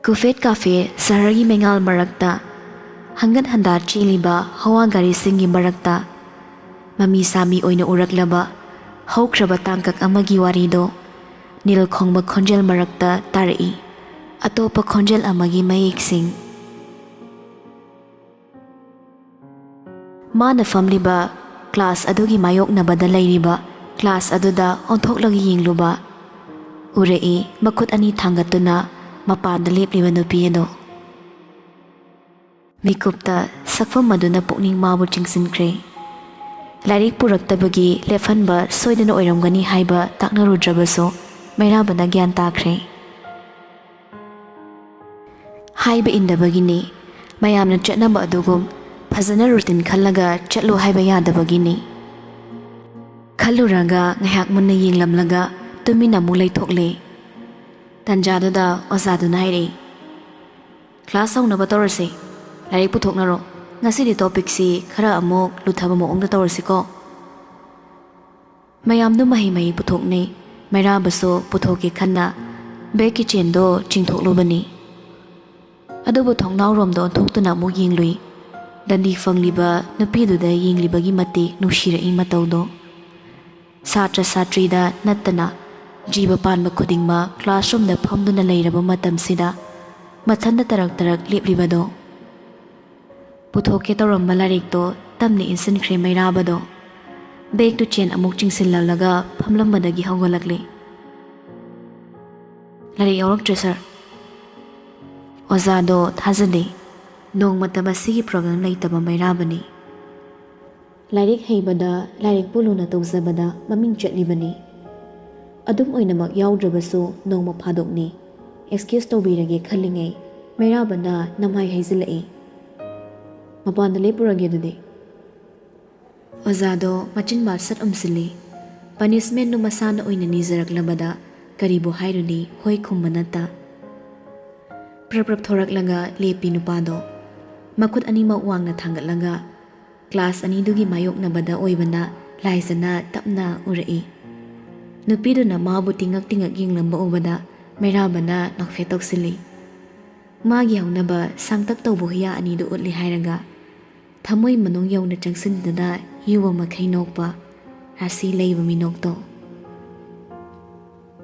Kufet Cafe Saragi Mengal Marakta Hangat Handa Chiliba Hawa Gari Singi Marakta Mami Sami Oina Uraklaba Haukraba Tangkak Amagi Warido Nil Kongba Konjel Marakta Tari Atopa Konjel Amagi Mayik Sing Mana Famliba Class Adugi Mayok na Badalairiba Class Aduda Onthoklagi Yingluba Urei Makut Ani Tangatuna Mapanda lepliba nupi ado. Mikupta sakfam maduna pukning mabu chingsinkre. Lairik puraktabagi lefhanba soidana oiramgani haiba taknarudrabaso mairabana gyan takre. Haiba indabagini mayamna chatnaba adugum phajana routine khallaga chatlo haiba yadabagini. Khalluraga ngayak munna yinglamlaga tumina mu laithokle. Tanjadada Ozaduna hairi. Class Saunaba Torsi, Larry Putoknaro, Nasidi Topixi, Kara Amok, Lutabamo on the Torsico. Mayam no Mahimai Putokni, Mayrabaso, Putoki Kana, Becky Chendo, Chintok Lubani. Adobotong now rom don talk to Namu Yingli. Dandi Fang Liba, Napidu de Yingli Bagimati, no Shira in Matodo. Satra Satrida, Natana. Jiba Panba Kudingma, classroom the Pomduna Lairaba Matam Sida, Matanda Tarak Liplibado. Putoketo Malaricto, Tamni instant cream Mairabado. Bake to chain a mooching Silalaga, Pamlamadagi Hongolagli. Lari York Dresser Ozado Tazadi, Nong Matabasi program later by Mairabani. Larik Hebada, Larik Puluna Tozabada, Maming Jetlibani. Adum oinamak yaudrabasu nongma phadokni excuse tobirage khallingai mairabana namhai haizilai mapanda lepurage dudi Ozado machin mal sat umsili punishment no masana oina nizaraklabada karibo hairuni hoi khumbanata prap thoraklaga lepi nupado makut anima wangna thangatlaga class ani dugi mayok na bada oibana laisana tapna urai Nupido na mabu tingak yinglamba ubada, Mairabana nakfetok sili. Magi yaw na ba sangtak tawbuhiya anido utli hairaga. Tamoy manong yaw na changsin dada yuwa makhainok pa, rasi layba minok to.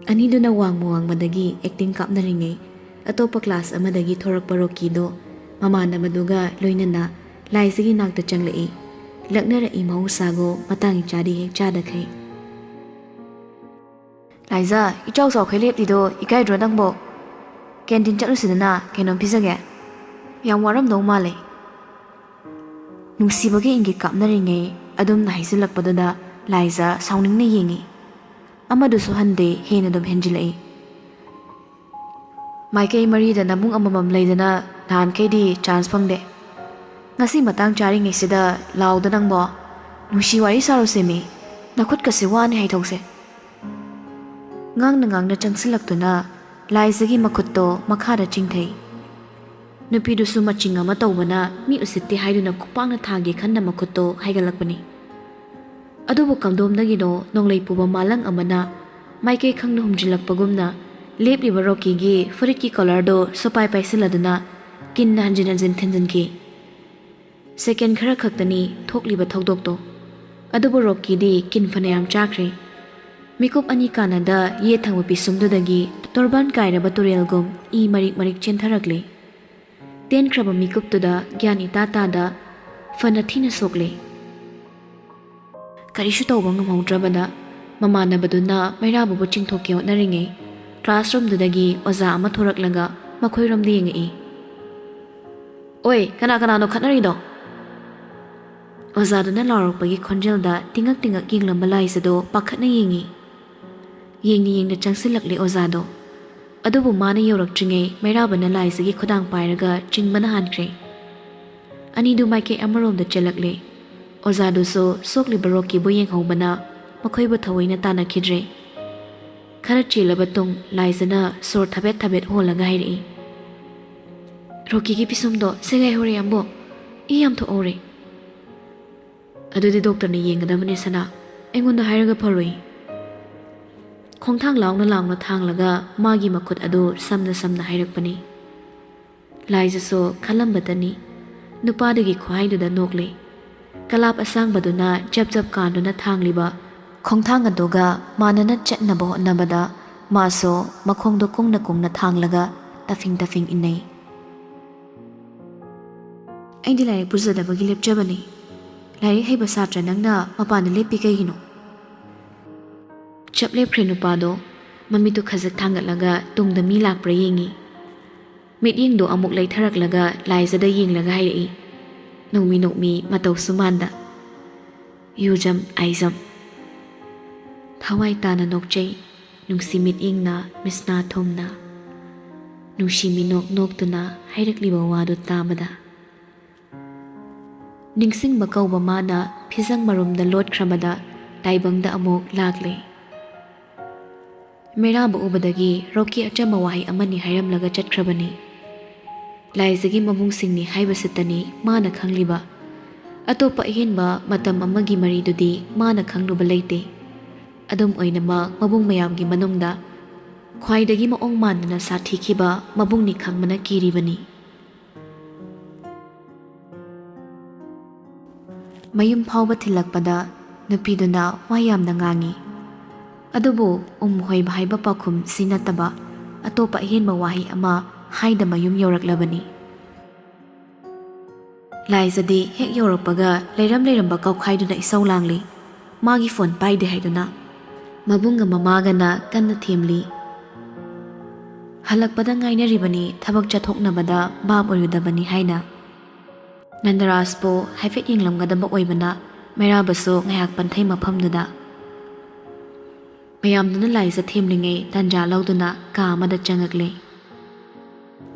Anido na wang muwang madagi acting kap na ringay, atopa class amadagi thorak parokido, mamana maduga loyna na, laisigi nagta changlai. Lagnara imaw sago matangi chadi hek chada kay. Liza, ichaw saw kay lep dido, ikay drodang bo. Canteen chatlo sidana, kenon pisage. Yang waram dong male. Nung sibagi ingi kap na ringay, adum na haisilak padada, Liza, sounding na yingi. Amado suhande, hena dum henjilai. May kay Marie da namung amamam laydana, nahan kay di chance pang de. Ngasi matang charing ngay sida, lao da nang bo. Nung siwari saro semi, nakut kasi wani hay togse. Ngang na changsilak na laizagi makutto makhara chingthai nupidu su machinga matawbana mi usitti haiduna kupang na thagi khanna makutto haigalakpani adubu kamdom nagido nonglei puba malang amana maike khangna humjilakpagumna lepli baroki gi furiki color do sopai paisiladuna kinna hanjin thenjanki second khara khaktani thokliba thokdokto adubu roki di kin phanayam chakri Mikup ani Canada ye thangwa pisumdudagi torban kairaba turelgum I marik chentharakle ten kraba mikup tuda gyan itata da fanathina sokle karishu tawbang ngaudrabada mamana baduna mairabu bu chingthokyo naringe classroom dudagi oza ama thoraklaga makhoirom de yengi oi kana no khatnari do oza duna larokpagi khonjel da tingak yinglamba laisado pakhatna yengi Ying na changsilakli Ozado. Adubu mana yorak chingay, mairabana laisagi khodang pairaga chingmana hankre. Anidu maike amarom da chalakli. Ozado so sokli baroki boyeng hobana, makoy ba thaway na tana kidre. Khara chila batung laisana sor thabet hola gairi. Roki ki pisumdo segay hore ambo, iyam to ore. Adudi doctor ni yengadamani sana, engonda hairaga paroi. Khongthang laungna thanglaga magi makut adu samna hairakpani ꯂꯥꯏꯖꯁꯨ ꯈꯜꯂꯝꯕꯇꯅꯤ ꯅꯨꯄꯥꯗꯨꯒꯤ ꯈꯨꯍꯥꯏꯗꯨꯗ ꯅꯣꯛꯂꯦ ꯀꯂꯥꯞ ꯑꯁꯥꯡꯕꯗꯨꯅ ꯖꯞ ꯖꯞ ꯀꯥꯟꯗꯨꯅ ꯊꯥꯡꯂꯤꯕ ꯈꯣꯡꯊꯥꯡ ꯑꯗꯨꯒ ꯃꯥꯟꯅꯅ ꯆꯠꯅꯕ ꯍꯣꯠꯅꯕꯗ ꯃꯥꯁꯨ ꯃꯈꯣꯡꯗꯣ ꯀꯨꯡꯅ ꯀꯨꯡꯅ ꯊꯥꯡꯂꯒ ꯇꯐꯤꯡ ꯇꯐꯤꯡ ꯏꯟꯅꯩ ꯑꯩꯗꯤ ꯂꯥꯏꯔꯤꯛ ꯄꯨꯖꯗꯕꯒꯤ ꯂꯦꯞꯆꯕꯅꯤ ꯂꯥꯏꯔꯤꯛ ꯍꯩꯕ ꯁꯥꯇ꯭ꯔ ꯅꯪꯅ ꯃꯄꯥꯟꯗ ꯂꯦꯞꯄꯤ ꯀꯩꯒꯤꯅꯣ ꯆꯞ ꯂꯦꯞꯈ꯭ꯔꯦ ꯅꯨꯄꯥꯗꯣ ꯃꯃꯤꯠꯇꯨ ꯈꯖꯛ ꯊꯥꯡꯒꯠꯂꯒ ꯇꯨꯡꯗ ꯃꯤ ꯂꯥꯛꯄ꯭ꯔꯥ ꯌꯦꯡꯉꯤ ꯃꯤꯠꯌꯦꯡꯗꯣ ꯑꯃꯨꯛ ꯂꯩꯊꯔꯛꯂꯒ ꯂꯥꯏꯖꯗ ꯌꯦꯡꯂꯒ ꯍꯥꯏꯔꯛꯏ ꯅꯣꯛꯃꯤ ꯅꯣꯛꯃꯤ ꯃꯇꯧꯁꯨ ꯃꯥꯟꯗ ꯌꯨꯖꯝ ꯑꯥꯏꯖꯝ ꯊꯋꯥꯏ ꯇꯥꯅ ꯅꯣꯛꯆꯩ ꯅꯨꯡꯁꯤ ꯃꯤꯠꯌꯦꯡꯅ ꯃꯤꯁꯅꯥ ꯊꯨꯝꯅ ꯅꯨꯡꯁꯤ ꯃꯤꯅꯣꯛ ꯅꯣꯛꯇꯨꯅ ꯍꯥꯏꯔꯛꯂꯤꯕ ꯋꯥꯗꯨ ꯇꯥꯕꯗ ꯅꯤꯡꯁꯤꯡꯕ ꯀꯧꯕ ꯃꯥꯅ ꯐꯤꯖꯪ ꯃꯔꯨꯝꯗ ꯂꯣꯠꯈ꯭ꯔꯕꯗ ꯇꯥꯏꯕꯪꯗ ꯑꯃꯨꯛ ꯂꯥꯛꯂꯦ ꯃꯩꯔꯥꯕ ꯎꯕꯗꯒꯤ ꯔꯣꯀꯤ ꯑꯆꯝꯕ ꯋꯥꯍꯩ ꯑꯃꯅꯤ ꯍꯥꯏꯔꯝꯂꯒ ꯆꯠꯈ꯭ꯔꯕꯅꯤ ꯂꯥꯏꯖꯒꯤ ꯃꯕꯨꯡꯁꯤꯡꯅꯤ ꯍꯥꯏꯕꯁꯤꯇꯅꯤ ꯃꯥꯅ ꯈꯪꯂꯤꯕ ꯑꯇꯣꯞꯄ ꯑꯍꯦꯟꯕ ꯃꯇꯝ ꯑꯃꯒꯤ ꯃꯔꯤꯗꯨꯗꯤ ꯃꯥꯅ ꯈꯪꯂꯨꯕ ꯂꯩꯇꯦ ꯑꯗꯨꯝ ꯑꯣꯏꯅꯃꯛ ꯃꯕꯨꯡ ꯃꯌꯥꯝꯒꯤ ꯃꯅꯨꯡꯗ ꯈ꯭ꯋꯥꯏꯗꯒꯤ ꯃꯑꯣꯡ ꯃꯥꯟꯗꯅ ꯁꯥꯊꯤꯈꯤꯕ ꯃꯕꯨꯡꯅꯤ ꯈꯪꯕꯅ ꯀꯤꯔꯤꯕꯅꯤ ꯃꯌꯨꯝ ꯐꯥꯎꯕ ꯊꯤꯜꯂꯛꯄꯗ ꯅꯨꯄꯤꯗꯨꯅ ꯋꯥ ꯌꯥꯝꯅ ꯉꯥꯡꯉꯤ ꯑꯗꯨꯕꯨ ꯍꯣꯏꯕ ꯍꯥꯏꯕ ꯄꯥꯎꯈꯨꯝ ꯁꯤ ꯅꯠꯇꯕ ꯑꯇꯣꯞꯄ ꯑꯍꯦꯟꯕ ꯋꯥꯍꯩ ꯑꯃ ꯍꯥꯏꯗ ꯃꯌꯨꯝ ꯌꯧꯔꯛꯂꯕꯅꯤ ꯂꯥꯏꯖꯗꯤ ꯍꯦꯛ ꯌꯧꯔꯛꯄꯒ ꯂꯩꯔꯝꯕ ꯀꯧꯈꯥꯏꯗꯨꯅ ꯏꯁꯧ ꯂꯥꯡꯂꯤ ꯃꯥꯒꯤ ꯐꯣꯟ ꯄꯥꯏꯗꯦ ꯍꯥꯏꯗꯨꯅ ꯃꯕꯨꯡꯒ ꯃꯃꯥꯒꯅ ꯀꯟꯅ ꯊꯦꯝꯂꯤ ꯍꯜꯂꯛꯄꯗ ꯉꯥꯏꯅꯔꯤꯕꯅꯤ ꯊꯕꯛ ꯆꯠꯊꯣꯛꯅꯕꯗ ꯚꯥꯞ ꯑꯣꯏꯔꯨꯗꯕꯅꯤ ꯍꯥꯏꯅ ꯅꯟꯗꯔꯥꯖꯄꯨ ꯍꯥꯏꯐꯦꯠ ꯌꯦꯡꯂꯝꯒꯗꯕ ꯑꯣꯏꯕꯅ ꯃꯩꯔꯥꯕꯁꯨ ꯉꯥꯏꯍꯥꯛ ꯄꯟꯊꯩ ꯃꯐꯝꯗꯨꯗ ꯃꯌꯥꯝꯗꯨꯅ ꯂꯥꯏꯖ ꯊꯦꯝꯂꯤꯉꯩ ꯇꯟꯖꯥ ꯂꯧꯗꯨꯅ ꯀꯥ ꯑꯃꯗ ꯆꯪꯉꯛꯂꯦ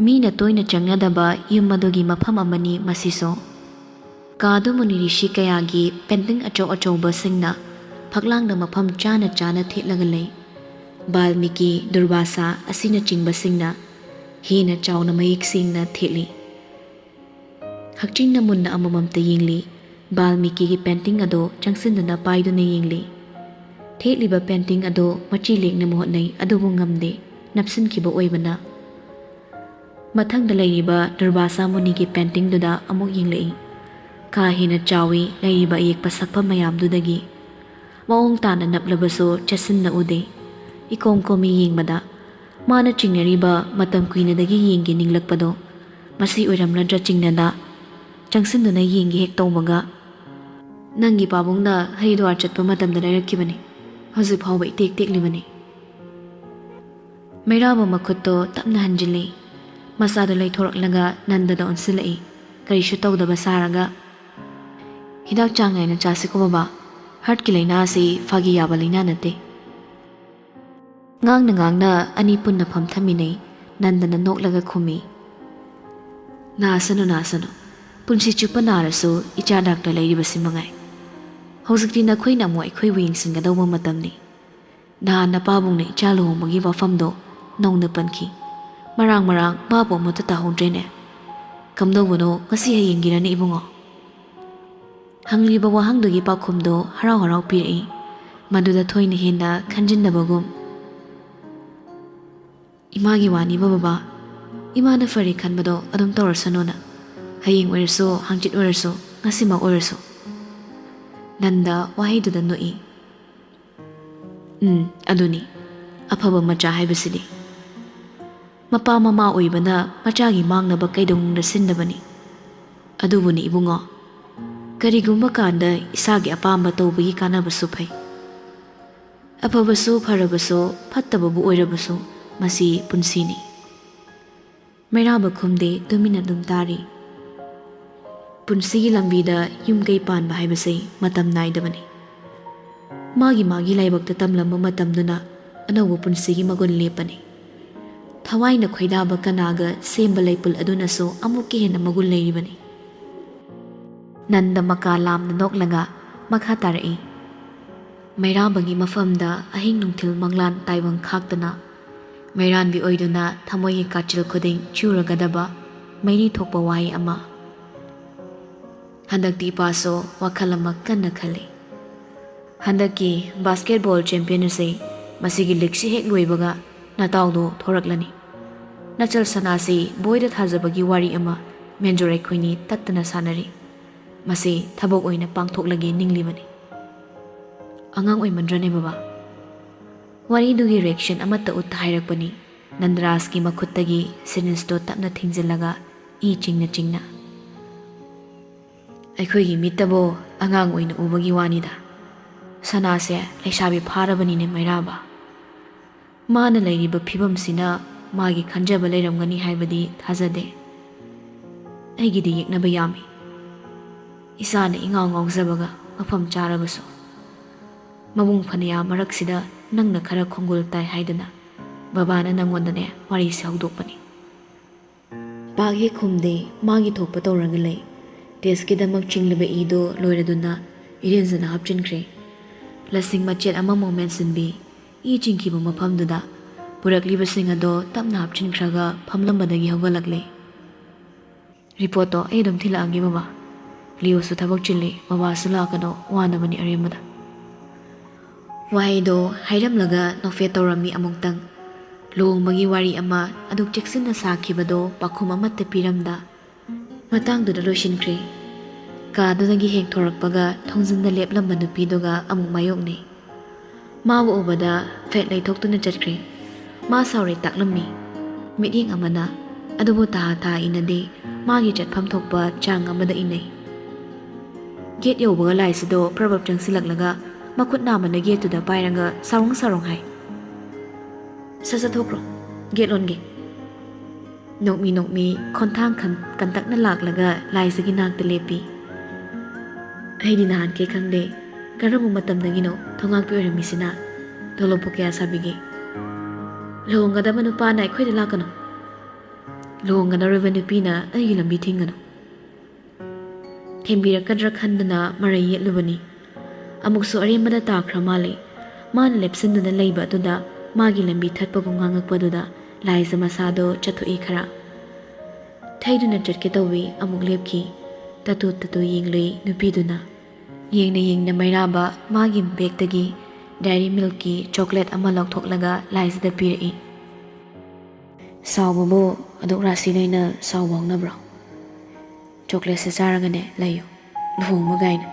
ꯃꯤꯅ ꯇꯣꯏꯅ ꯆꯪꯅꯗꯕ ꯌꯨꯝ ꯑꯗꯨꯒꯤ ꯃꯐꯝ ꯑꯃꯅꯤ ꯃꯁꯤꯁꯨ ꯀꯥꯗꯨ ꯃꯨꯅꯤ ꯔꯤꯁꯤ ꯀꯌꯥꯒꯤ ꯄꯦꯟꯇꯤꯡ ꯑꯆꯧ ꯑꯆꯧꯕꯁꯤꯡꯅ ꯐꯛꯂꯥꯡꯗ ꯃꯐꯝ ꯆꯥꯅ ꯆꯥꯅ ꯊꯦꯠꯂꯒ ꯂꯩ ꯕꯥꯜꯃꯤꯀꯤ ꯗꯨꯔꯕꯥꯁꯥ ꯑꯁꯤꯅꯆꯤꯡꯕꯁꯤꯡꯅ ꯍꯦꯟꯅ ꯆꯥꯎꯅ ꯃꯌꯦꯛ ꯁꯦꯡꯅ ꯊꯦꯠꯂꯤ ꯍꯛꯆꯤꯟꯅ ꯃꯨꯟꯅ ꯑꯃꯃꯝꯇ ꯌꯦꯡꯂꯤ ꯕꯥꯜꯃꯤꯀꯤꯒꯤ ꯄꯦꯟꯇꯤꯡ ꯑꯗꯣ ꯆꯪꯁꯤꯟꯗꯨꯅ ꯄꯥꯏꯗꯨꯅ ꯌꯦꯡꯂꯤ ꯊꯦꯠꯂꯤꯕ ꯄꯦꯟꯇꯤꯡ ꯑꯗꯣ ꯃꯆꯤ ꯂꯦꯡꯅꯕ ꯍꯣꯠꯅꯩ ꯑꯗꯨꯕꯨ ꯉꯝꯗꯦ ꯅꯞꯁꯤꯟꯈꯤꯕ ꯑꯣꯏꯕꯅ ꯃꯊꯪꯗ ꯂꯩꯔꯤꯕ ꯗꯨꯔꯕꯥꯁꯥ ꯃꯨꯅꯤꯒꯤ ꯄꯦꯟꯇꯤꯡꯗꯨꯗ ꯑꯃꯨꯛ ꯌꯦꯡꯂꯛꯏ ꯀꯥ ꯍꯦꯟꯅ ꯆꯥꯎꯏ ꯂꯩꯔꯤꯕ ꯑꯌꯦꯛꯄ ꯁꯛꯐꯝ ꯃꯌꯥꯝꯗꯨꯗꯒꯤ ꯃꯑꯣꯡ ꯇꯥꯅ ꯅꯞꯂꯕꯁꯨ ꯆꯦꯠꯁꯤꯟꯅ ꯎꯗꯦ ꯏꯀꯣꯝ ꯀꯣꯝꯃꯤ ꯌꯦꯡꯕꯗ ꯃꯥꯅ ꯆꯤꯡꯅꯔꯤꯕ ꯃꯇꯝ ꯀꯨꯏꯅꯗꯒꯤ ꯌꯦꯡꯒꯦ ꯅꯤꯡꯂꯛꯄꯗꯣ ꯃꯁꯤ ꯑꯣꯏꯔꯝꯂꯗ꯭ꯔ ꯆꯤꯡꯅꯗ ꯆꯪꯁꯤꯟꯗꯨꯅ ꯌꯦꯡꯒꯦ ꯍꯦꯛ ꯇꯧꯕꯒ ꯅꯪꯒꯤ ꯄꯥꯕꯨꯡꯅ ꯍꯔꯤꯗ꯭ꯋꯥꯔ ꯆꯠꯄ ꯃꯇꯝꯗ ꯂꯩꯔꯛꯈꯤꯕꯅꯤ ꯍꯧꯖꯤꯛ ꯐꯥꯎꯕ ꯏꯇꯦꯛ ꯇꯦꯛꯂꯤꯕꯅꯤ ꯃꯩꯔꯥꯕ ꯃꯈꯨꯠꯇꯣ ꯇꯞꯅ ꯍꯟꯖꯤꯜꯂꯤ ꯃꯆꯥꯗꯨ ꯂꯩꯊꯣꯔꯛꯂꯒ ꯅꯟꯗꯗ ꯑꯣꯟꯁꯤꯜꯂꯛꯏ ꯀꯔꯤꯁꯨ ꯇꯧꯗꯕ ꯁꯥꯔꯒ ꯍꯤꯗꯥꯛ ꯆꯥꯡ ꯅꯥꯏꯅ ꯆꯥꯁꯤꯀꯣ ꯕꯕꯥ ꯍꯥꯔꯠꯀꯤ ꯂꯥꯏꯅꯥ ꯑꯁꯤ ꯐꯥꯒꯤ ꯌꯥꯕ ꯂꯥꯏꯅꯥ ꯅꯠꯇꯦ ꯉꯥꯡꯅ ꯑꯅꯤ ꯄꯨꯟꯅ ꯐꯝꯊꯃꯤꯟꯅꯩ ꯅꯟꯗꯅ ꯅꯣꯛꯂꯒ ꯈꯨꯝꯃꯤ ꯅꯥꯁꯅꯨ ꯄꯨꯟꯁꯤ ꯆꯨꯞꯄ ꯅꯥꯔꯁꯨ ꯏꯆꯥ ꯗꯥꯛꯇꯔ ꯂꯩꯔꯤꯕꯁꯤ ꯃꯉꯥꯏ ꯍꯧꯖꯤꯛꯇꯤ ꯅꯈꯣꯏꯅ ꯑꯃꯨꯛ ꯑꯩꯈꯣꯏꯕꯨ ꯌꯦꯡꯁꯤꯟꯒꯗꯧꯕ ꯃꯇꯝꯅꯤ ꯅꯍꯥꯟ ꯅꯄꯥꯕꯨꯡꯅ ꯏꯆꯥ ꯂꯨꯍꯣꯡꯕꯒꯤ ꯋꯥꯐꯝꯗꯣ ꯅꯧꯅ ꯄꯟꯈꯤ ꯃꯔꯥꯡ ꯚꯥꯞ ꯑꯃꯠꯇ ꯇꯥꯍꯧꯗ꯭ꯔꯦꯅꯦ ꯀꯝꯗꯧꯕꯅꯣ ꯉꯁꯤ ꯍꯌꯦꯡꯒꯤꯔꯅꯤ ꯏꯕꯨꯡꯉꯣ ꯍꯪꯂꯤꯕ ꯋꯥꯍꯪꯗꯨꯒꯤ ꯄꯥꯎꯈꯨꯝꯗꯣ ꯍꯔꯥꯎ ꯄꯤꯔꯛꯏ ꯃꯗꯨꯗ ꯊꯣꯏꯅ ꯍꯦꯟꯅ ꯈꯟꯖꯤꯟꯅꯕꯒꯨꯝ ꯏꯃꯥꯒꯤ ꯋꯥꯅꯤꯕ ꯕꯕꯥ ꯏꯃꯥꯅ ꯐꯔꯦ ꯈꯟꯕꯗꯣ ꯑꯗꯨꯝ ꯇꯧꯔꯁꯅꯨꯅ ꯍꯌꯦꯡ ꯑꯣꯏꯔꯁꯨ ꯍꯥꯡꯆꯤꯠ ꯑꯣꯏꯔꯁꯨ ꯉꯁꯤꯃꯛ ꯑꯣꯏꯔꯁꯨ ꯅꯟꯗ ꯋꯥꯍꯩꯗꯨꯗ ꯅꯣꯛꯏ ꯑꯗꯨꯅꯤ ꯑꯐꯕ ꯃꯆꯥ ꯍꯥꯏꯕꯁꯤꯗꯤ ꯃꯄꯥ ꯃꯃꯥ ꯑꯣꯏꯕꯅ ꯃꯆꯥꯒꯤ ꯃꯥꯡꯅꯕ ꯀꯩꯗꯧꯅꯨꯡꯗ ꯁꯤꯟꯗꯕꯅꯤ ꯑꯗꯨꯕꯨꯅꯤ ꯏꯕꯨꯡꯉꯣ ꯀꯔꯤꯒꯨꯝꯕ ꯀꯥꯟꯗ ꯏꯁꯥꯒꯤ ꯑꯄꯥꯝꯕ ꯇꯧꯕꯒꯤ ꯀꯥꯟꯅꯕꯁꯨ ꯐꯩ ꯑꯐꯕꯁꯨ ꯐꯔꯕꯁꯨ ꯐꯠꯇꯕꯕꯨ ꯑꯣꯏꯔꯕꯁꯨ ꯃꯁꯤ ꯄꯨꯟꯁꯤꯅꯤ ꯃꯩꯔꯥꯕ ꯈꯨꯝꯗꯦ ꯇꯨꯃꯤꯟꯅ ꯑꯗꯨꯝ ꯇꯥꯔꯤ ꯄꯨꯟꯁꯤꯒꯤ ꯂꯝꯕꯤꯗ ꯌꯨꯝ ꯀꯩ ꯄꯥꯟꯕ ꯍꯥꯏꯕꯁꯤ ꯃꯇꯝ ナꯏꯗꯕꯅꯤ ꯃꯥꯒꯤ ꯂꯥꯏꯕꯛꯇ ꯇꯝꯂꯝꯕ ꯃꯇꯝꯗꯨꯅ ꯑꯅꯧꯕ ꯄꯨꯟꯁꯤꯒꯤ ꯃꯒꯨꯟ ꯂꯦꯞꯄꯅꯤ ꯊꯋꯥꯏꯅ ꯈꯣꯏꯗꯥꯕ ꯀꯅꯥꯒ ꯁꯦꯝꯕ ꯂꯩꯄꯨꯜ ꯑꯗꯨꯅꯁꯨ ꯑꯃꯨꯛꯀ ꯍꯦꯟꯅ ꯃꯒꯨꯟ ꯂꯩꯔꯤꯕꯅꯤ ꯅꯟꯗ ꯃꯀꯥ ꯂꯥꯝꯅ ꯅꯣꯛꯂꯒ ꯃꯈꯥ ꯇꯥꯔꯛꯏ ꯃꯩꯔꯥꯕꯒꯤ ꯃꯐꯝꯗ ꯑꯍꯤꯡ ꯅꯨꯡꯊꯤꯜ ꯃꯪꯂꯥꯟ ꯇꯥꯏꯕꯪ ꯈꯥꯛꯇꯅ ꯃꯩꯔꯥꯟꯕꯤ ꯑꯣꯏꯗꯨꯅ ꯊꯃꯣꯏꯒꯤ ꯀꯥꯆꯤꯜ ꯈꯨꯗꯤꯡ ꯆꯨꯔꯒꯗꯕ ꯃꯩꯔꯤ ꯊꯣꯛꯄ ꯋꯥꯍꯩ ꯑꯃ ꯍꯟꯗꯛꯇꯤ ꯏꯄꯥꯁꯨ ꯋꯥꯈꯜ ꯑꯃ ꯀꯟꯅ ꯈꯜꯂꯤ ꯍꯟꯗꯛꯀꯤ ꯕꯥꯁꯀꯦꯠꯕꯣꯜ ꯆꯦꯝꯄꯤꯌꯟ ꯑꯁꯤ ꯃꯁꯤꯒꯤ ꯂꯤꯛꯁꯤ ꯍꯦꯛ ꯂꯣꯏꯕꯒ ꯅꯇꯥꯎꯗꯣ ꯊꯣꯔꯛꯂꯅꯤ Nachal sanasi boida thajabagi wari ama menjorai khoini tattana sanari. Masi thabok oina pangthoklage ninglibani. Angang oimandrane baba. Wari dugi reaction amatta utta hairakpani. Nandraski makhuttagi syringe tapna thingjillaga I chingna. Aikhoigi mitabo angang oina ubagi wanida. Sanase leisabi pharabani ne mairaba. Mana leiriba phibamsina magi khanjaba leiramgani haibadi thajade. Aigidi yeknaba yami. Isana ingaw ngawjabaga mafam charabaso. Mabung phanaya maraksida nangna khara khongul tai haidana. Babana nangondane wari saudokpani. Pagi khumde magi thokpa tawrangalei. Teskidamak chingliba ido loiraduna irenjana hapchinkre. Lasing machet ama moment sinbi I chingkiba mafamduda purakliba singado tapna hapchinkraga phamlambadagi hawgalakle. Reporto edom thilaagi baba. Leo su thabak chilli baba sulakano wanabani aremada. Waido hairamlaga nofe tawrami amuktang. Luongbagi wari ama aduk cheksinna sakhibado pakhum amatta piramda. Matangduda loisinkre. Kadudagi hek thorakpaga thongjinda leplamba nupidoga amuk mayokne. Mawu ubada fet leithoktuna chatkre. Ma saure taklamni. Midyeng amana adubu taha inade magi chatpham thokpa chang amada inai. Gate yaubaga laisido prabab changsilaklaga makut namana gate tuda pairanga sarong hai. Sasa thokro gate onge. Nokmi konthang kantakna laklaga laisagi nakta lepi. Haidi nahan ke khangde karamu matamdagino thongak pi oiramisina tholompo kya sabige. Luongadaba nupana aikhoida lakano. Luongadaraba nupina aigi lambi thingano. Thembirakadra khanduna marai yetlubani. Amuksu arembada takhra male. Mana lepsinduna leiba atuda magi lambi thatpagu ngangakpaduda laisa masado chathoi khara. Thaiduna chatke tawi amuk lepki. Tatu yenglei nupiduna. Yengna mairaba magi begdagi dairy milky chocolate ama lauthoklaga laisida pirai. Sawbabo aduk rasi leina sawbangnabra. Chocolate se charagane layo. Luhongma gaina.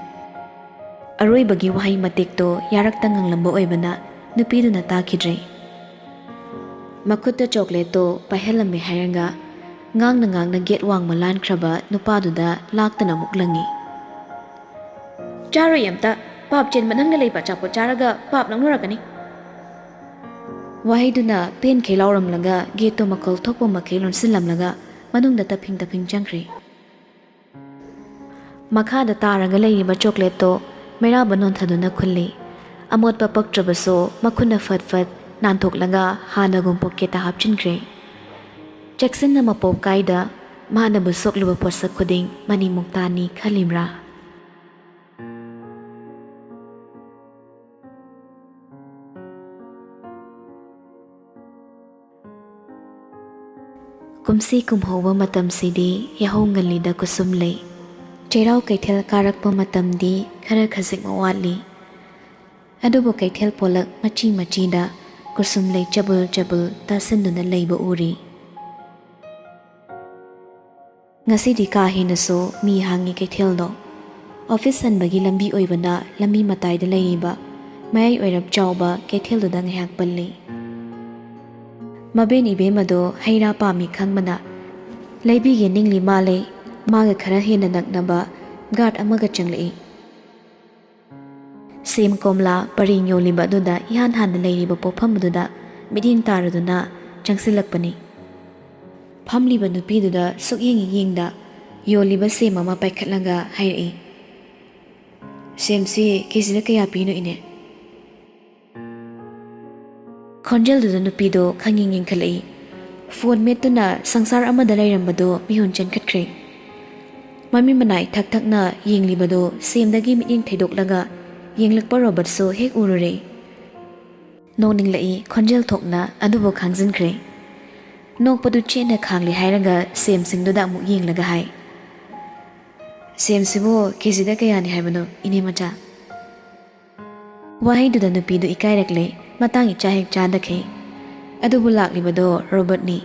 Aroibagi wahai matekto yarakta nganglamba oibana nupiduna takhidre. Makutta chocolate to pahelame hairanga ngangna get wang malan kraba nupaduda laktana muklangi. Charo yamta pap chen manangna leipa chapo charaga pap nangnurakani. Wahiduna pen khilauramlaga gate to makol thokpa makhelon silamlaga manungda taping changkre. Makhada taraga leiriba chocolate to mairaba nonthaduna khulli. Amotpa paktrabaso makhuna fatfat nantoklaga hanagum pocketa hapchinkre. Jackson na mapop kaida mana busok luba posa kuding mani muktani kalimra. Kumsi kumhoba matam sidi yahongalida kusumlay. Cheraw kaithel karakpa matam di khara khasik mawali. Adubo kaithel polak machi da kusumlay jabul tasinduna layba uri. Ngasidi kahinaso mi hangi kaitheldo. Office sanbagi lambi oibana lambi matayda layriba mayay oirap chawba kaitheldo da ngayak palli. Maben ibemado haira pami khangmana laibige ningli male maga khara hena naknaba guard amaga changlei. Sem komla parinyo liba duda ihan handa layriba pofam duda miding taraduna changsilakpani. Phamliba nupiduda sukyengda yoliba sem ama paikhatlaga hairai. Semsi kesida kaya pino ine. Khonjelduda nupido khanging khalai. Phone metuna sangsar amada lairambado mihun chankhatkre. Mami manai thakna yenglibado semdagi miding thaidoklaga yenglakpa robot so hek urure. Noning lai khonjel thokna adubo khangjinkre. Nokpadu chena khangli hairaga sem singduda mu yenglaga hai. Sem sibo kesida kayani haibano ine macha. Wahaiduda nupidu ikairakle matangi chahek chadakhe. Adubu laklibado robot ni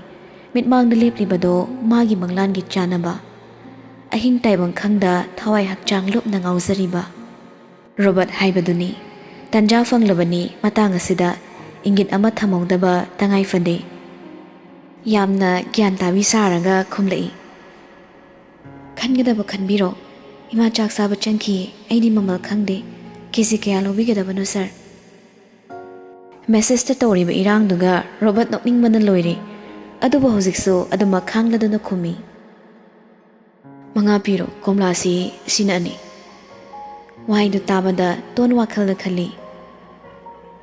ꯃꯤꯠꯃꯥꯡꯗ ꯂꯦꯞꯂꯤꯕꯗꯣ ꯃꯥꯒꯤ ꯃꯪꯂꯥꯟꯒꯤ ꯆꯥꯅꯕ ꯑꯍꯤꯡ ꯇꯥꯏꯕꯪ ꯈꯪꯗ ꯊꯋꯥꯏ ꯍꯛꯆꯥꯡ ꯂꯨꯞꯅ ꯉꯥꯎꯖꯔꯤꯕ robot ꯍꯥꯏꯕꯗꯨꯅꯤ꯫ ꯇꯟꯖꯥ ꯐꯪꯂꯕꯅꯤ ꯃꯇꯥꯡ ꯑꯁꯤꯗ ꯏꯪꯒꯤꯠ ꯑꯃ ꯊꯝꯍꯧꯗꯕ ꯇꯉꯥꯏ ꯐꯗꯦ꯫ ꯌꯥꯝꯅ ꯒ꯭ꯌꯥꯟ ꯇꯥꯕꯤ ꯁꯥꯔꯒ ꯈꯨꯝꯂꯛꯏ꯫ ꯈꯟꯒꯗꯕ ꯈꯟꯕꯤꯔꯣ, ꯏꯃꯥ ꯆꯥꯛ ꯆꯥꯕ ꯆꯪꯈꯤꯌꯦ, ꯑꯩꯗꯤ ꯃꯃꯜ ꯈꯪꯗꯦ, ꯀꯦꯖꯤ ꯀꯌꯥ ꯂꯧꯕꯤꯒꯗꯕꯅꯣ ꯁꯥꯔ? ꯃꯦꯁꯦꯖꯇ ꯇꯧꯔꯤꯕ ꯏꯔꯥꯡꯗꯨꯒ ꯔꯣꯕꯣꯠ ꯅꯣꯛꯅꯤꯡꯕꯅ ꯂꯣꯏꯔꯦ, ꯑꯗꯨꯕꯨ ꯍꯧꯖꯤꯛꯁꯨ ꯑꯗꯨꯃꯛ ꯈꯥꯡꯂꯗꯨꯅ ꯈꯨꯝꯃꯤ꯫ 5 ꯄꯤꯔꯣ, ꯀꯣꯝꯂꯥꯁꯤ ꯁꯤꯅ 2꯫ ꯋꯥꯍꯩꯗꯨ ꯇꯥꯕꯗ ꯇꯣꯟ ꯋꯥꯈꯜꯗ ꯈꯜꯂꯤ꯫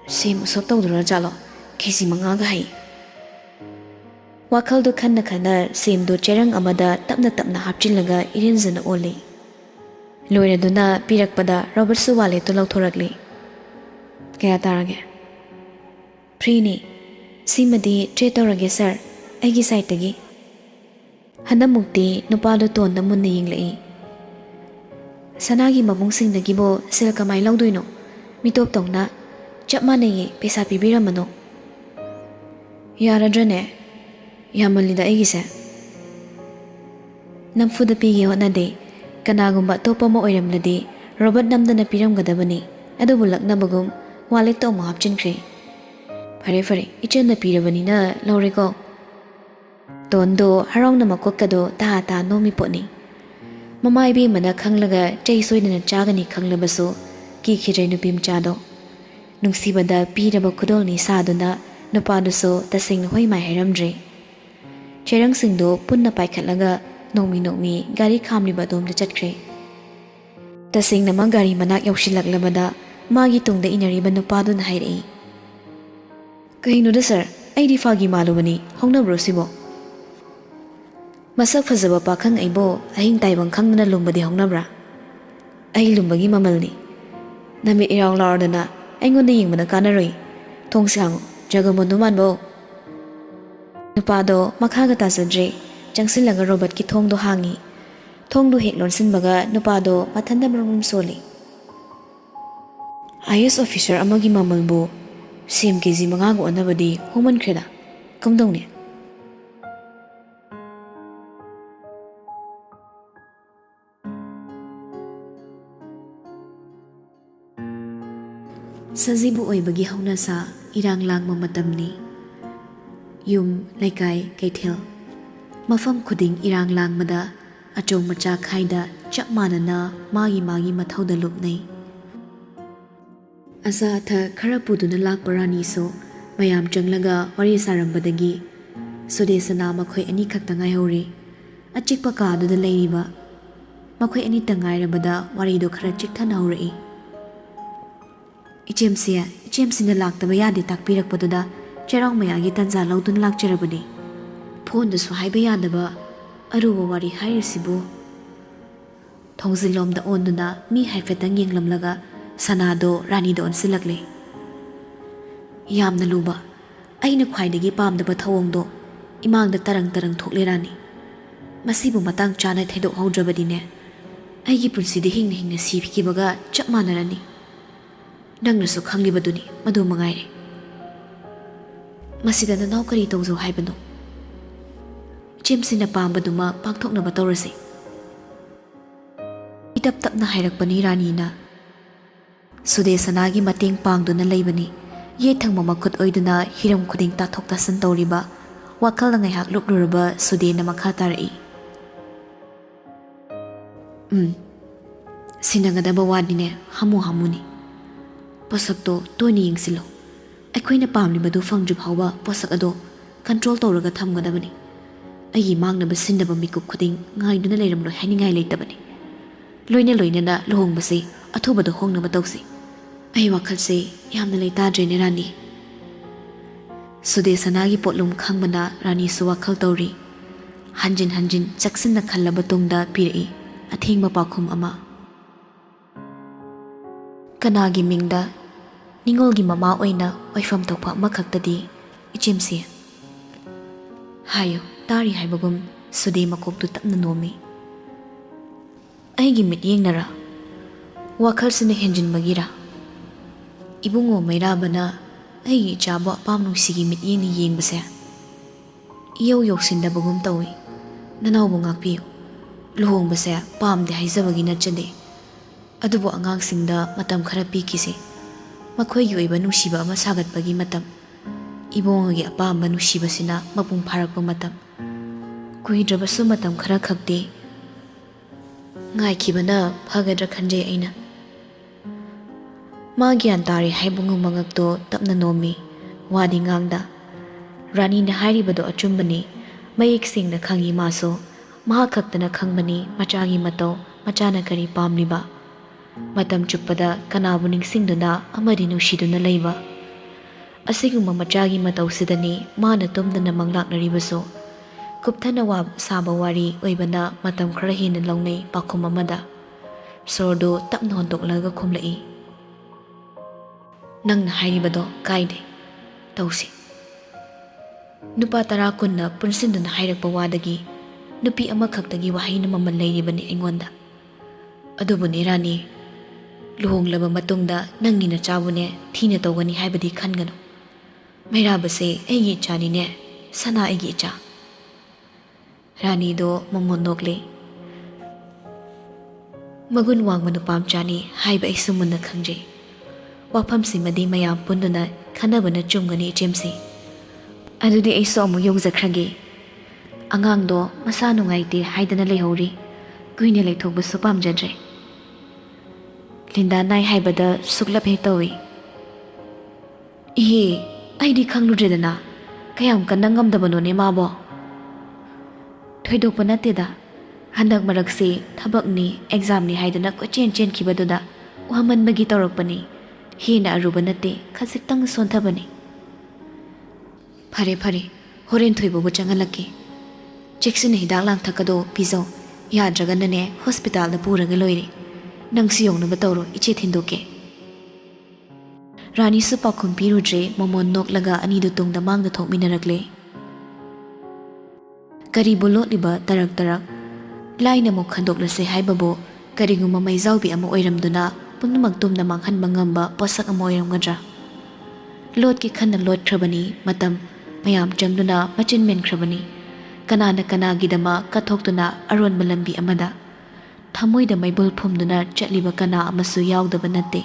ꯁꯦꯝ ꯎꯁꯣꯞ ꯇꯧꯗꯣꯏꯔ ꯖꯥꯠꯂꯣ, ꯀꯦꯖꯤ 5ꯒ ꯍꯩ꯫ ꯋꯥꯈꯜꯗꯨ ꯈꯟꯅ ꯈꯟꯅ ꯁꯦꯝꯗꯨ ꯆꯦꯔꯪ ꯑꯃꯗ ꯇꯞꯅ ꯇꯞꯅ ꯍꯥꯞꯆꯤꯜꯂꯒ ꯏꯔꯦꯟꯖꯅ ꯑꯣꯜꯂꯤ꯫ ꯂꯣꯏꯔꯗꯨꯅ ꯄꯤꯔꯛꯄꯗ ꯔꯣꯕꯔꯠꯁꯨ ꯋꯥꯂꯦꯠꯇꯨ ꯂꯧꯊꯣꯔꯛꯂꯤ꯫ ꯀꯌꯥ ꯇꯥꯔꯒꯦ? ꯐ꯭ꯔꯤꯅꯤ, ꯁꯤꯃꯗꯤ ꯇ꯭ꯔꯦꯠ ꯇꯧꯔꯒꯦ ꯁꯥꯔ, ꯑꯩꯒꯤ ꯁꯥꯏꯠꯇꯒꯤ꯫ ꯍꯟꯗꯛꯃꯨꯛꯇꯤ ꯅꯨꯄꯥꯗꯨ ꯇꯣꯟꯗ ꯃꯨꯟꯅ ꯌꯦꯡꯂꯛꯏ꯫ ꯁꯅꯥꯒꯤ ꯃꯕꯨꯡꯁꯤꯡꯗꯒꯤꯕꯨ ꯁꯦꯜ ꯀꯃꯥꯏ ꯂꯧꯗꯣꯏꯅꯣ? ꯃꯤꯇꯣꯞ ꯇꯧꯅ ꯆꯞ ꯃꯥꯟꯅꯩꯌꯦ, ꯄꯩꯁꯥ ꯄꯤꯕꯤꯔꯝꯃꯅꯣ꯫ ꯌꯥꯔꯗ꯭ꯔꯅꯦ? ꯌꯥꯝꯃꯜꯂꯤꯗ ꯑꯩꯒꯤꯁꯦ꯫ ꯅꯝꯐꯨꯗ ꯄꯤꯒꯦ ꯍꯣꯠꯅꯗꯦ, ꯀꯅꯥꯒꯨꯝꯕ ꯑꯇꯣꯞꯄ ꯑꯃ ꯑꯣꯏꯔꯝꯂꯗꯤ ꯔꯣꯕꯣꯠ ꯅꯝꯗꯅ ꯄꯤꯔꯝꯒꯗꯕꯅꯤ, ꯑꯗꯨꯕꯨ ꯂꯛꯅꯕꯒꯨꯝ ꯋꯥꯂꯦꯠꯇ ꯑꯃꯨꯛ ꯍꯥꯞꯆꯤꯟꯈ꯭ꯔꯦ꯫ ꯐꯔꯦ ꯐꯔꯦ, ꯏꯆꯟꯅ ꯄꯤꯔꯕꯅꯤꯅ ꯂꯧꯔꯦꯀꯣ꯫ ꯇꯣꯟꯗꯣ ꯍꯔꯥꯎꯅ ꯃꯀꯣꯛꯀꯗꯣ ꯇꯥ ꯇꯥ ꯅꯣꯝꯃꯤ ꯄꯣꯠꯅꯤ꯫ ꯃꯃꯥ ꯏꯕꯦꯝꯃꯅ ꯈꯪꯂꯒ ꯆꯩ ꯁꯣꯏꯗꯅ ꯆꯥꯒꯅꯤ ꯈꯪꯂꯕꯁꯨ ꯀꯤꯈꯤꯗ꯭ꯔꯦ ꯅꯨꯄꯤ ꯃꯆꯥꯗꯣ꯫ ꯅꯨꯡꯁꯤꯕꯗ ꯄꯤꯔꯕ ꯈꯨꯗꯣꯜꯅꯤ ꯁꯥꯗꯨꯅ ꯅꯨꯄꯥꯗꯨꯁꯨ ꯇꯁꯦꯡꯅ ꯍꯣꯏ ꯃꯥꯏ ꯍꯥꯏꯔꯝꯗ꯭ꯔꯦ꯫ ꯆꯦꯔꯪꯁꯤꯡꯗꯨ ꯄꯨꯟꯅ ꯄꯥꯏꯈꯠꯂꯒ ꯅꯣꯡꯃꯤ ꯅꯣꯡꯃꯤ ꯒꯥꯔꯤ ꯈꯥꯝꯂꯤꯕ ꯑꯗꯣꯝꯗ ꯆꯠꯈ꯭ꯔꯦ꯫ ꯇꯁꯦꯡꯅꯃꯛ ꯒꯥꯔꯤ ꯃꯅꯥꯛ ꯌꯧꯁꯤꯜꯂꯛꯂꯕꯗ ꯃꯥꯒꯤ ꯇꯨꯡꯗ ꯏꯟꯅꯔꯤꯕ ꯅꯨꯄꯥꯗꯨꯅ ꯍꯥꯏꯔꯛꯏ꯫ ꯀꯩꯅꯣꯗ ꯁꯥꯔ, ꯑꯩꯗꯤ ꯐꯥꯒꯤ ꯃꯥꯜꯂꯨꯕꯅꯤ, ꯍꯧꯅꯕ꯭ꯔꯣ ꯁꯤꯕꯣ? ꯃꯁꯛ ꯐꯖꯕ ꯄꯥꯈꯪ ꯑꯩꯕꯣ ꯑꯍꯤꯡ ꯇꯥꯏꯕꯪ ꯈꯪꯗꯅ ꯂꯨꯝꯕꯗꯤ ꯍꯧꯅꯕ꯭ꯔꯥ? ꯑꯩ ꯂꯨꯝꯕꯒꯤ ꯃꯃꯜꯅꯤ꯫ ꯅꯃꯤꯠ ꯏꯔꯥꯎ ꯂꯥꯎꯔꯗꯅ ꯑꯩꯉꯣꯟꯗ ꯌꯦꯡꯕꯅ ꯀꯥꯟꯅꯔꯣꯏ, ꯊꯣꯡꯁꯦ ꯍꯥꯡꯉꯨ, ꯖꯒꯃꯣꯟꯗꯨ ꯃꯥꯟꯕꯣ꯫ ꯅꯨꯄꯥꯗꯣ ꯃꯈꯥꯒ ꯇꯥꯖꯗ꯭ꯔꯦ, ꯆꯪꯁꯤꯜꯂꯒ ꯔꯣꯕꯣꯠꯀꯤ ꯊꯣꯡꯗꯣ ꯍꯥꯡꯉꯤ꯫ ꯊꯣꯡꯗꯣ ꯍꯦꯛ ꯂꯣꯟꯁꯤꯟꯕꯒ ꯅꯨꯄꯥꯗꯣ ꯃꯊꯟꯇ ꯃꯔꯨꯝ ꯁꯣꯜꯂꯤ꯫ IAS ꯑꯣꯐꯤꯁꯔ ꯑꯃꯒꯤ ꯃꯃꯜꯕꯨ ꯁꯦꯝ ꯀꯦꯖꯤ 5ꯒ ꯑꯣꯟꯅꯕꯗꯤ ꯍꯣꯡꯃꯟꯈ꯭ꯔꯦꯗ, ꯀꯝꯗꯧꯅꯤ? ꯁꯖꯤꯕꯨ ꯑꯣꯏꯕꯒꯤ ꯍꯧꯅꯁꯥ ꯏꯔꯥꯡ ꯂꯥꯡꯕ ꯃꯇꯝꯅꯤ꯫ ꯌꯨꯝ, ꯂꯩꯀꯥꯏ, ꯀꯩꯊꯦꯜ, ꯃꯐꯝ ꯈꯨꯗꯤꯡ ꯏꯔꯥꯡ ꯂꯥꯡꯕꯗ ꯑꯆꯧ ꯃꯆꯥ ꯈꯥꯏꯗ ꯆꯞ ꯃꯥꯟꯅꯅ ꯃꯥꯒꯤ ꯃꯊꯧꯗ ꯂꯨꯞꯅꯩ꯫ ꯑꯆꯥ ꯑꯊꯛ ꯈꯔ ꯄꯨꯗꯨꯅ ꯂꯥꯛꯄ ꯔꯥꯅꯤꯁꯨ ꯃꯌꯥꯝ ꯆꯪꯂꯒ ꯋꯥꯔꯤ ꯁꯥꯔꯝꯕꯗꯒꯤ ꯁꯨꯗꯦꯁꯅꯥ ꯃꯈꯣꯏ 2 ꯈꯛꯇ ꯉꯥꯏꯍꯧꯔꯤ꯫ ꯑꯆꯤꯛꯄ ꯀꯥꯗꯨꯗ ꯂꯩꯔꯤꯕ ꯃꯈꯣꯏ 2ꯇ ꯉꯥꯏꯔꯕꯗ ꯋꯥꯔꯤꯗꯣ ꯈꯔ ꯆꯤꯛꯊꯅ ꯍꯧꯔꯛꯏ꯫ ꯏꯆꯦꯝꯁꯤꯅ ꯂꯥꯛꯇꯕ ꯌꯥꯗꯦ ꯇꯥꯛꯄꯤꯔꯛꯄꯗꯨꯗ ꯆꯩꯔꯥꯎ ꯃꯌꯥꯒꯤ ꯇꯟꯖꯥ ꯂꯧꯗꯨꯅ ꯂꯥꯛꯆꯔꯕꯅꯤ꯫ ꯐꯣꯟꯗꯁꯨ ꯍꯥꯏꯕ ꯌꯥꯗꯕ ꯑꯔꯨꯕ ꯋꯥꯔꯤ ꯍꯥꯏꯔꯤꯁꯤꯕꯨ꯫ ꯊꯣꯡꯖꯤꯜꯂꯣꯝꯗ ꯑꯣꯟꯗꯨꯅ ꯃꯤ ꯍꯥꯏꯐꯦꯠꯇꯪ ꯌꯦꯡꯂꯝꯂꯒ ꯁꯅꯥꯗꯣ ꯔꯥꯅꯤꯗ ꯑꯣꯟꯁꯤꯜꯂꯛꯂꯦ꯫ ꯌꯥꯝꯅ ꯂꯨꯕ, ꯑꯩꯅ ꯈ꯭ꯋꯥꯏꯗꯒꯤ ꯄꯥꯝꯗꯕ ꯊꯧꯑꯣꯡꯗꯣ ꯏꯃꯥꯡꯗ ꯇꯔꯪ ꯇꯔꯪ ꯊꯣꯛꯂꯦ ꯔꯥꯅꯤ꯫ ꯃꯁꯤꯕꯨ ꯃꯇꯥꯡ ꯆꯥꯅ ꯊꯩꯗꯣꯛꯍꯧꯗ꯭ꯔꯕꯗꯤꯅꯦ, ꯑꯩꯒꯤ ꯄꯨꯟꯁꯤꯗ ꯍꯤꯡꯅ ꯍꯤꯡꯅ ꯁꯤꯈꯤꯕꯒ ꯆꯞ ꯃꯥꯟꯅꯔꯅꯤ꯫ ꯅꯪꯅꯁꯨ ꯈꯪꯂꯤꯕꯗꯨꯅꯤ, ꯃꯗꯨ ꯃꯉꯥꯏꯔꯦ꯫ ꯃꯁꯤꯗ ꯅꯅꯥꯎ ꯀꯔꯤ ꯇꯧꯖꯧ ꯍꯥꯏꯕꯅꯣ? ꯏꯆꯦꯝꯁꯤꯅ ꯄꯥꯝꯕꯗꯨꯃ ꯄꯥꯡꯊꯣꯛꯅꯕ ꯇꯧꯔꯁꯤ꯫ ꯏꯇꯞ ꯇꯞꯅ ꯍꯥꯏꯔꯛꯄꯅꯤ ꯔꯥꯅꯤꯅ꯫ ꯁꯨꯗꯦꯁꯅꯥꯒꯤ ꯃꯇꯦꯡ ꯄꯥꯡꯗꯨꯅ ꯂꯩꯕꯅꯤ, ꯌꯦꯠ ꯊꯪꯕ ꯃꯈꯨꯠ ꯑꯣꯏꯗꯨꯅ ꯍꯤꯔꯝ ꯈꯨꯗꯤꯡ ꯇꯥꯊꯣꯛ ꯇꯥꯁꯤꯟ ꯇꯧꯔꯤꯕ ꯋꯥꯈꯜꯅ ꯉꯥꯏꯍꯥꯛ ꯂꯨꯞꯂꯨꯔꯕ ꯁꯨꯗꯦꯅ ꯃꯈꯥ ꯇꯥꯔꯛꯏ꯫ ꯁꯤꯟꯅꯒꯗꯕ ꯋꯥꯗꯤꯅꯦ ꯍꯥꯃꯨꯅꯤ꯫ ꯄꯣꯠꯁꯛꯇꯣ ꯇꯣꯏꯅ ꯌꯦꯡꯁꯤꯜꯂꯨ꯫ ꯑꯩꯈꯣꯏꯅ ꯄꯥꯝꯂꯤꯕꯗꯨ ꯐꯪꯗ꯭ꯔꯤ ꯐꯥꯎꯕ ꯄꯣꯠꯁꯛ ꯑꯗꯣ ꯀꯟꯇ꯭ꯔꯣꯜ ꯇꯧꯔꯒ ꯊꯝꯒꯗꯕꯅꯤ꯫ ꯑꯩꯒꯤ ꯃꯥꯡꯅꯕ ꯁꯤꯟꯅꯕ ꯃꯤꯀꯨꯞ ꯈꯨꯗꯤꯡ ꯉꯥꯏꯗꯨꯅ ꯂꯩꯔꯝꯂꯣꯏ ꯍꯥꯏꯅꯤꯡꯉꯥꯏ ꯂꯩꯇꯕꯅꯤ꯫ ꯂꯣꯏꯅꯅ ꯂꯨꯍꯣꯡꯕꯁꯤ ꯑꯊꯨꯕꯗ ꯍꯣꯡꯅꯕ ꯇꯧꯁꯤ꯫ ꯑꯩ ꯋꯥꯈꯜꯁꯦ ꯌꯥꯝꯅ ꯂꯩꯇꯥꯗ꯭ꯔꯦꯅꯦ ꯔꯥꯅꯤ꯫ ꯁꯨꯗꯦꯁꯅꯥꯒꯤ ꯄꯣꯠꯂꯨꯝ ꯈꯪꯕꯅ ꯔꯥꯅꯤꯁꯨ ꯋꯥꯈꯜ ꯇꯧꯔꯤ꯫ ꯍꯟꯖꯤꯟ ꯍꯟꯖꯤꯟ ꯆꯦꯛꯁꯤꯟꯅ ꯈꯜꯂꯕ ꯇꯨꯡꯗ ꯄꯤꯔꯛꯏ ꯑꯊꯦꯡꯕ ꯄꯥꯎꯈꯨꯝ ꯑꯃ꯫ ꯀꯅꯥꯒꯤ ꯃꯤꯡꯗ? ꯅꯤꯡꯉꯣꯜꯒꯤ ꯃꯃꯥ ꯑꯣꯏꯅ ꯑꯣꯏꯐꯝ ꯊꯣꯛꯄ ꯑꯃꯈꯛꯇꯗꯤ ꯏꯆꯦꯝꯁꯤ꯫ ꯍꯥꯏꯌꯨ, ꯇꯥꯔꯤ ꯍꯥꯏꯕꯒꯨꯝ ꯁꯨꯗꯦ ꯃꯀꯣꯛꯇꯨ ꯇꯞꯅ ꯅꯣꯝꯃꯤ꯫ ꯑꯩꯒꯤ ꯃꯤꯠꯌꯦꯡꯅꯔꯥ? ꯋꯥꯈꯜꯁꯤꯅ ꯍꯦꯟꯖꯤꯟꯕꯒꯤꯔꯥ? ꯏꯕꯨꯡꯉꯣ ꯃꯩꯔꯥꯕꯅ ꯑꯩꯒꯤ ꯏꯆꯥꯕꯨ ꯑꯄꯥꯝ ꯅꯨꯡꯁꯤꯒꯤ ꯃꯤꯠꯌꯦꯡꯅ ꯌꯦꯡꯕꯁꯦ ꯏꯌꯧ ꯌꯧꯁꯤꯟꯗꯕꯒꯨꯝ ꯇꯧꯏ꯫ ꯅꯅꯥꯎꯕꯨ ꯉꯥꯛꯄꯤꯌꯨ꯫ ꯂꯨꯍꯣꯡꯕꯁꯦ ꯄꯥꯝꯗꯦ ꯍꯥꯏꯖꯕꯒꯤ ꯅꯠꯆꯗꯦ꯫ ꯑꯗꯨꯕꯨ ꯑꯉꯥꯡꯁꯤꯡꯗ ꯃꯇꯝ ꯈꯔ ꯄꯤꯈꯤꯁꯤ꯫ ꯃꯈꯣꯏꯒꯤ ꯑꯣꯏꯕ ꯅꯨꯡꯁꯤꯕ ꯑꯃ ꯁꯥꯒꯠꯄꯒꯤ ꯃꯇꯝ, ꯏꯕꯨꯡꯉꯣꯒꯤ ꯑꯄꯥꯝꯕ ꯅꯨꯡꯁꯤꯕꯁꯤꯅ ꯃꯄꯨꯡ ꯐꯥꯔꯛꯄ ꯃꯇꯝ, ꯀꯨꯏꯗ꯭ꯔꯕꯁꯨ ꯃꯇꯝ ꯈꯔ ꯈꯛꯇꯤ ꯉꯥꯏꯈꯤꯕꯅ ꯐꯒꯗ꯭ꯔꯥ ꯈꯟꯖꯩ ꯑꯩꯅ꯫ ꯃꯥ ꯒ꯭ꯌꯥꯟ ꯇꯥꯔꯦ ꯍꯥꯏꯕꯨꯡ ꯃꯉꯛꯇꯣ ꯇꯞꯅ ꯅꯣꯝꯃꯤ, ꯋꯥꯗꯤ ꯉꯥꯡꯗ꯫ ꯔꯥꯅꯤꯅ ꯍꯥꯏꯔꯤꯕꯗꯣ ꯑꯆꯨꯝꯕꯅꯤ, ꯃꯌꯦꯛ ꯁꯦꯡꯅ ꯈꯪꯏ ꯃꯥꯁꯨ꯫ ꯃꯍꯥꯛ ꯈꯛꯇꯅ ꯈꯪꯕꯅꯤ ꯃꯆꯥꯒꯤ ꯃꯇꯧ, ꯃꯆꯥꯅ ꯀꯔꯤ ꯄꯥꯝꯂꯤꯕ꯫ ꯃꯇꯝ ꯆꯨꯞꯄꯗ ꯀꯅꯥꯕꯨ ꯅꯤꯡꯁꯤꯡꯗꯨꯅ ꯑꯃꯗꯤ ꯅꯨꯡꯁꯤꯗꯨꯅ ꯂꯩꯕ꯫ ꯑꯁꯤꯒꯨꯝꯕ ꯃꯆꯥꯒꯤ ꯃꯇꯧꯁꯤꯗꯅꯤ ꯃꯥꯅ ꯇꯨꯝꯗꯅ ꯃꯪꯂꯥꯛꯅꯔꯤꯕꯁꯨ꯫ ꯀꯨꯞꯊꯅ ꯁꯥꯕ ꯋꯥꯔꯤ ꯑꯣꯏꯕꯅ ꯃꯇꯝ ꯈꯔ ꯍꯦꯟꯅ ꯂꯧꯅꯩ ꯄꯥꯎꯈꯨꯝ ꯑꯃꯗ꯫ ꯁꯣꯔꯗꯨ ꯇꯞꯅ ꯍꯣꯟꯗꯣꯛꯂꯒ ꯈꯨꯝꯂꯛꯏ꯫ ꯅꯪꯅ ꯍꯥꯏꯔꯤꯕꯗꯣ ꯀꯥꯏꯗꯦ, ꯇꯧꯁꯤ꯫ ꯅꯨꯄꯥ 10 ꯀꯨꯟꯅ ꯄꯨꯟꯁꯤꯟꯗꯨꯅ ꯍꯥꯏꯔꯛꯄ ꯋꯥꯗꯒꯤ ꯅꯨꯄꯤ ꯑꯃꯈꯛꯇꯒꯤ ꯋꯥꯍꯩꯅ ꯃꯃꯜ ꯂꯩꯔꯤꯕꯅꯤ ꯑꯩꯉꯣꯟꯗ꯫ ꯑꯗꯨꯕꯨꯅꯦ ꯔꯥꯅꯤ, ꯂꯨꯍꯣꯡꯂꯕ ꯃꯇꯨꯡꯗ ꯅꯪꯒꯤ ꯅꯆꯥꯕꯨꯅꯦ ꯊꯤꯅ ꯇꯧꯒꯅꯤ ꯍꯥꯏꯕꯗꯤ ꯈꯟꯒꯅꯨ꯫ ꯃꯩꯔꯥꯕꯁꯦ ꯑꯩꯒꯤ ꯏꯆꯥꯅꯤꯅꯦ, ꯁꯅꯥ ꯑꯩꯒꯤ ꯏꯆꯥ꯫ ꯔꯥꯅꯤꯗꯣ ꯃꯃꯣꯟ ꯅꯣꯛꯂꯦ꯫ ꯃꯒꯨꯟ ꯋꯥꯡꯕ ꯅꯨꯄꯥꯝꯆꯥꯅꯤ ꯍꯥꯏꯕ ꯑꯩꯁꯨ ꯃꯨꯟꯅ ꯈꯪꯖꯩ꯫ ꯋꯥꯐꯝꯁꯤꯃꯗꯤ ꯃꯌꯥꯝ ꯄꯨꯟꯗꯨꯅ ꯈꯟꯅꯕꯅ ꯆꯨꯝꯒꯅꯤ ꯏꯆꯦꯝꯁꯤ꯫ ꯑꯗꯨꯗꯤ ꯑꯩꯁꯨ ꯑꯃꯨꯛ ꯌꯧꯖꯈ꯭ꯔꯒꯦ꯫ ꯑꯉꯥꯡꯗꯣ ꯃꯁꯥ ꯅꯨꯡꯉꯥꯏꯇꯦ ꯍꯥꯏꯗꯅ ꯂꯩꯍꯧꯔꯤ, ꯀꯨꯏꯅ ꯂꯩꯊꯣꯛꯄꯁꯨ ꯄꯥꯝꯖꯗ꯭ꯔꯦ꯫ ꯂꯤꯟꯗꯥ ꯅꯥꯏ ꯍꯥꯏꯕꯗ ꯁꯨꯛꯂꯞ ꯍꯦꯛ ꯇꯧꯏ꯫ ꯏꯍꯦ, ꯑꯩꯗꯤ ꯈꯪꯂꯨꯗ꯭ꯔꯦꯗꯅ, ꯀꯌꯥꯝ ꯀꯟꯅ ꯉꯝꯗꯕꯅꯣꯅꯦ ꯃꯥꯕꯣ? ꯊꯣꯏꯗꯣꯛꯄ ꯅꯠꯇꯦꯗ, ꯍꯟꯗꯛ ꯃꯔꯛꯁꯤ ꯊꯕꯛꯅꯤ ꯑꯦꯛꯖꯥꯝꯅꯤ ꯍꯥꯏꯗꯅ ꯀꯣꯏꯆꯦꯟ ꯆꯦꯟꯈꯤꯕꯗꯨꯗ ꯋꯥꯃꯟꯕꯒꯤ ꯇꯧꯔꯛꯄꯅꯤ꯫ ꯍꯦꯟꯅ ꯑꯔꯨꯕ ꯅꯠꯇꯦ, ꯈꯖꯤꯛꯇꯪ ꯁꯣꯟꯊꯕꯅꯤ꯫ ꯐꯔꯦ ꯐꯔꯦ, ꯍꯣꯔꯦꯟ ꯊꯣꯏꯕꯕꯨ ꯆꯪꯍꯜꯂꯛꯀꯦ꯫ ꯆꯦꯛꯁꯤꯟꯅ ꯍꯤꯗꯥꯛ ꯂꯥꯡꯊꯛꯀꯗꯣ ꯄꯤꯖꯧ, ꯌꯥꯗ꯭ꯔꯒꯅꯅꯦ ꯍꯣꯁꯄꯤꯇꯥꯜꯗ ꯄꯨꯔꯒ ꯂꯣꯏꯔꯦ꯫ ꯅꯪꯁꯨ ꯌꯧꯅꯕ ꯇꯧꯔꯣ, ꯏꯆꯦ ꯊꯤꯟꯗꯣꯛꯀꯦ꯫ ꯔꯥꯅꯤꯁꯨ ꯄꯥꯎꯈꯨꯝ ꯄꯤꯔꯨꯗ꯭ꯔꯦ, ꯃꯃꯣꯟ ꯅꯣꯛꯂꯒ ꯑꯅꯤꯗꯨ ꯇꯨꯡꯗ ꯃꯥꯡꯗ ꯊꯣꯛꯃꯤꯟꯅꯔꯛꯂꯦ꯫ ꯀꯔꯤꯕꯨ ꯂꯣꯠꯂꯤꯕ ꯇꯔꯛ ꯇꯔꯛ, ꯂꯥꯏꯅꯃꯨꯛ ꯈꯟꯗꯣꯛꯂꯁꯦ ꯍꯥꯏꯕꯕꯨ ꯀꯔꯤꯒꯨꯝꯕ ꯃꯩꯖꯥꯎꯕꯤ ꯑꯃ ꯑꯣꯏꯔꯝꯗꯨꯅ ꯄꯨꯝꯅꯃꯛ ꯇꯨꯝꯅ ꯃꯥꯡꯍꯟꯕ ꯉꯝꯕ ꯄꯣꯠꯁꯛ ꯑꯃ ꯑꯣꯏꯔꯝꯒꯗ꯭ꯔꯥ? ꯂꯣꯠꯀꯦ ꯈꯟꯅ ꯂꯣꯠꯈ꯭ꯔꯕꯅꯤ, ꯃꯇꯝ ꯃꯌꯥꯝ ꯆꯪꯗꯨꯅ ꯃꯆꯤꯟ ꯃꯦꯟꯈ꯭ꯔꯕꯅꯤ꯫ ꯀꯅꯥꯅ ꯀꯅꯥꯒꯤꯗꯃꯛ ꯀꯠꯊꯣꯛꯇꯨꯅ ꯑꯔꯣꯟꯕ ꯂꯝꯕꯤ ꯑꯃꯗ ꯊꯃꯣꯏꯗ ꯃꯩꯕꯨꯜ ꯐꯨꯝꯗꯨꯅ ꯆꯠꯂꯤꯕ ꯀꯅꯥ ꯑꯃꯁꯨ ꯌꯥꯎꯗꯕ ꯅꯠꯇꯦ꯫